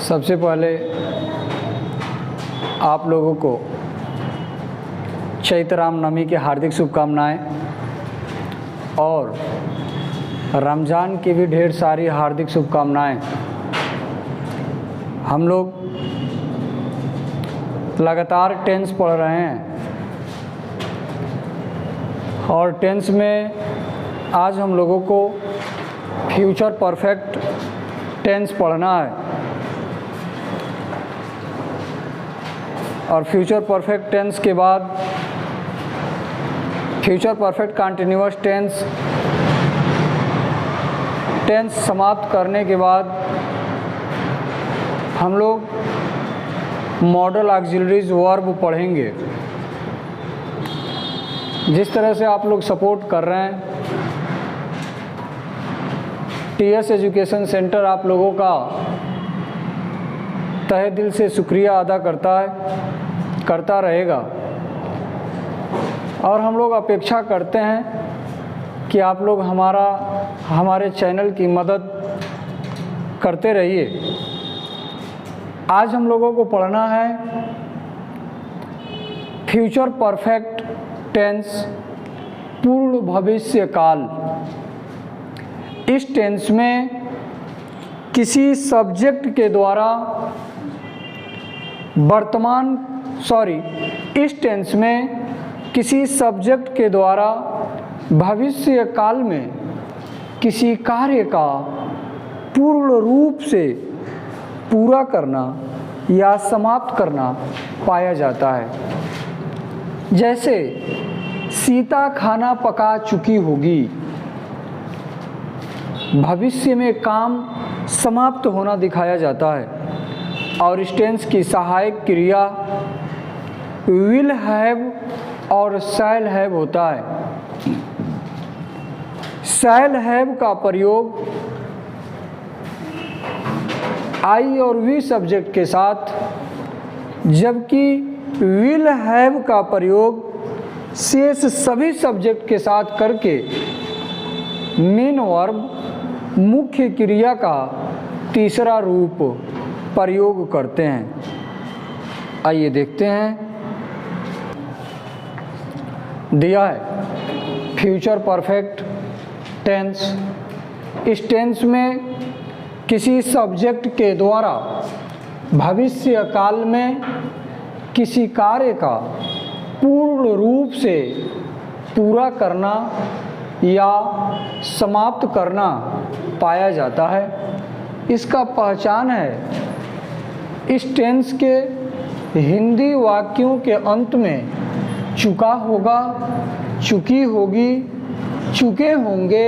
सबसे पहले आप लोगों को चैत्र रामनवमी की हार्दिक शुभकामनाएं और रमज़ान की भी ढेर सारी हार्दिक शुभकामनाएं। हम लोग लगातार टेंस पढ़ रहे हैं और टेंस में आज हम लोगों को फ्यूचर परफेक्ट टेंस पढ़ना है और फ्यूचर परफेक्ट टेंस के बाद फ्यूचर परफेक्ट कंटिन्यूअस टेंस समाप्त करने के बाद हम लोग मॉडल ऑक्सिलरीज वर्ब पढ़ेंगे। जिस तरह से आप लोग सपोर्ट कर रहे हैं, टीएस एजुकेशन सेंटर आप लोगों का तहे दिल से शुक्रिया अदा करता रहेगा और हम लोग अपेक्षा करते हैं कि आप लोग हमारे चैनल की मदद करते रहिए। आज हम लोगों को पढ़ना है फ्यूचर परफेक्ट टेंस, पूर्ण भविष्य काल। इस टेंस में किसी सब्जेक्ट के द्वारा इस टेंस में किसी सब्जेक्ट के द्वारा भविष्य काल में किसी कार्य का पूर्ण रूप से पूरा करना या समाप्त करना पाया जाता है। जैसे सीता खाना पका चुकी होगी, भविष्य में काम समाप्त होना दिखाया जाता है। और इस टेंस की सहायक क्रिया विल हैव और शैल हैव होता है। शैल हैव का प्रयोग आई और वी सब्जेक्ट के साथ, जबकि विल हैव का प्रयोग शेष सभी सब्जेक्ट के साथ करके मेन वर्ब मुख्य क्रिया का तीसरा रूप प्रयोग करते हैं। आइए देखते हैं। दिया है फ्यूचर परफेक्ट टेंस। इस टेंस में किसी सब्जेक्ट के द्वारा भविष्य काल में किसी कार्य का पूर्ण रूप से पूरा करना या समाप्त करना पाया जाता है। इसका पहचान है इस टेंस के हिंदी वाक्यों के अंत में चुका होगा, चुकी होगी, चुके होंगे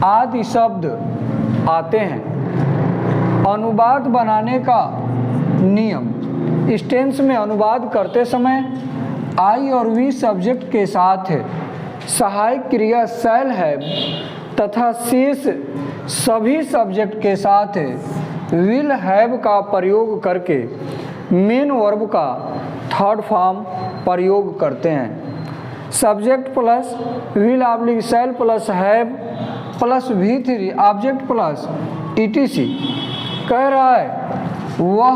आदि शब्द आते हैं। अनुवाद बनाने का नियम। इस टेंस में अनुवाद करते समय आई और वी सब्जेक्ट के साथ सहायक क्रिया शैल हैव तथा शेष सभी सब्जेक्ट के साथ विल हैव का प्रयोग करके मेन वर्ब का थर्ड फॉर्म प्रयोग करते हैं। Subject plus will oblique shall plus have plus V3 object plus ETC। कह रहा है वह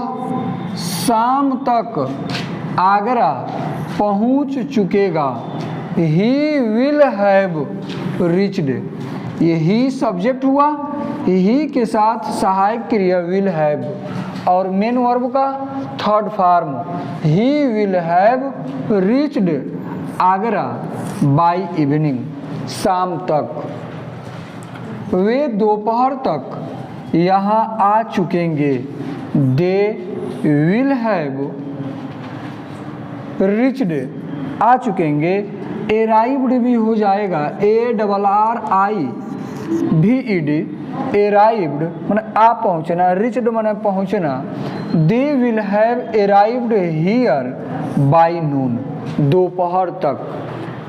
शाम तक आगरा पहुंच चुकेगा। He will have reached. ये ही सब्जेक्ट हुआ, ही के साथ सहायक क्रिया विल हैव और मेन वर्ब का third form he will have reached Agra by evening, शाम तक। वे दोपहर तक यहाँ आ चुकेंगे। दे विल हैव रीच्ड, आ चुकेंगे। एराइव्ड भी हो जाएगा, ARRIVED, एराइव्ड माने आ पहुँचना, रिच्ड माने पहुँचना। They will have arrived here by noon, दोपहर तक।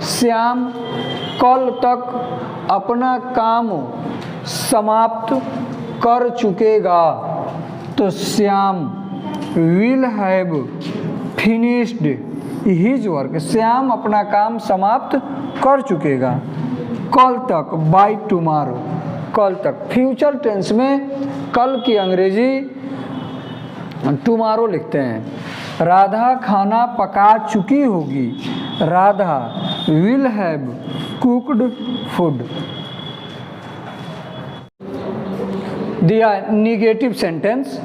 श्याम कल तक अपना काम समाप्त कर चुकेगा। तो Shyam will have finished his work, Shyam अपना काम समाप्त कर चुकेगा कल तक, बाय टुमारो, कल तक। फ्यूचर टेंस में कल की अंग्रेजी टुमारो लिखते हैं। राधा खाना पका चुकी होगी, Radha will have cooked food. दिया निगेटिव सेंटेंस,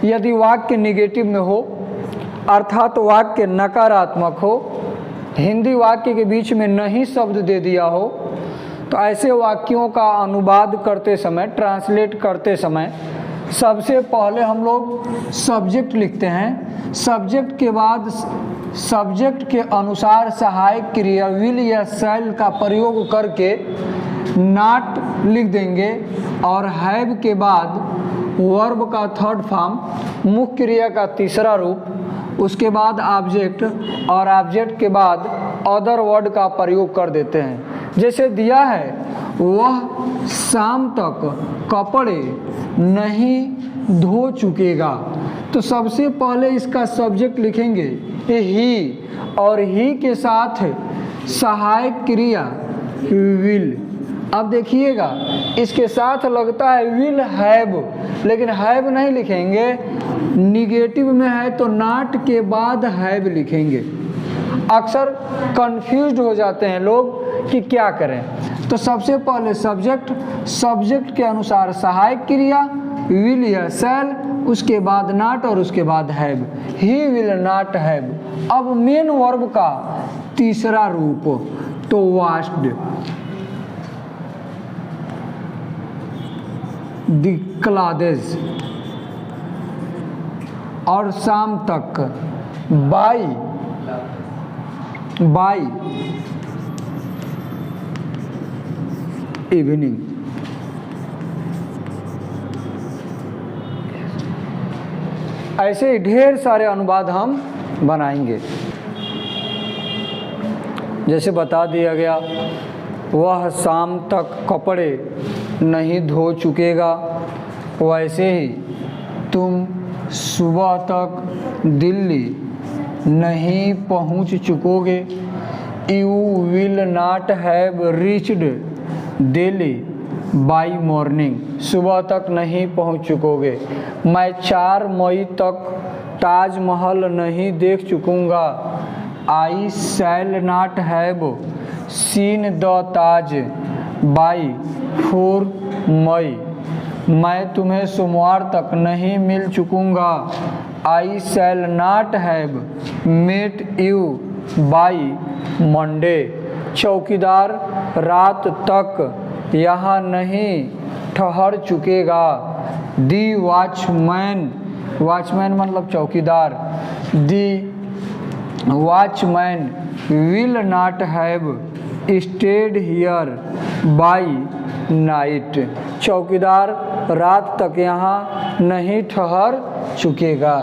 यदि वाक्य निगेटिव में हो अर्थात वाक्य नकारात्मक हो, हिंदी वाक्य के बीच में नहीं शब्द दे दिया हो, तो ऐसे वाक्यों का अनुवाद करते समय, ट्रांसलेट करते समय सबसे पहले हम लोग सब्जेक्ट लिखते हैं। सब्जेक्ट के बाद सब्जेक्ट के अनुसार सहायक क्रिया विल या शैल का प्रयोग करके नॉट लिख देंगे और हैव के बाद वर्ब का थर्ड फॉर्म, मुख्य क्रिया का तीसरा रूप, उसके बाद ऑब्जेक्ट और ऑब्जेक्ट के बाद अदर वर्ड का प्रयोग कर देते हैं। जैसे दिया है, वह शाम तक कपड़े नहीं धो चुकेगा, तो सबसे पहले इसका सब्जेक्ट लिखेंगे ही और ही के साथ सहायक क्रिया विल। अब देखिएगा इसके साथ लगता है विल हैव, लेकिन हैव नहीं लिखेंगे, निगेटिव में है तो नॉट के बाद हैव लिखेंगे। अक्सर कंफ्यूज्ड हो जाते हैं लोग कि क्या करें। तो सबसे पहले सब्जेक्ट, सब्जेक्ट के अनुसार सहायक क्रिया विल या शैल, उसके बाद नॉट और उसके बाद have, he will not have. अब मेन वर्ब का तीसरा रूप, तो वाश्ड, द क्लॉथेस, और शाम तक बाय इवनिंग। ऐसे ही ढेर सारे अनुवाद हम बनाएंगे। जैसे बता दिया गया, वह शाम तक कपड़े नहीं धो चुकेगा, वैसे ही तुम सुबह तक दिल्ली नहीं पहुंच चुकोगे। You will not have reached Delhi by morning, सुबह तक नहीं पहुंच चुकोगे। मैं 4 मई तक ताजमहल नहीं देख चुकूंगा। I shall not have seen the Taj by 4 May, मैं तुम्हें सोमवार तक नहीं मिल चुकूंगा। I shall not have met you by Monday. चौकीदार रात तक यहाँ नहीं ठहर चुकेगा। दी वॉचमैन, वॉचमैन मतलब चौकीदार, the watchman will not have stayed here by night. चौकीदार रात तक यहाँ नहीं ठहर चुकेगा।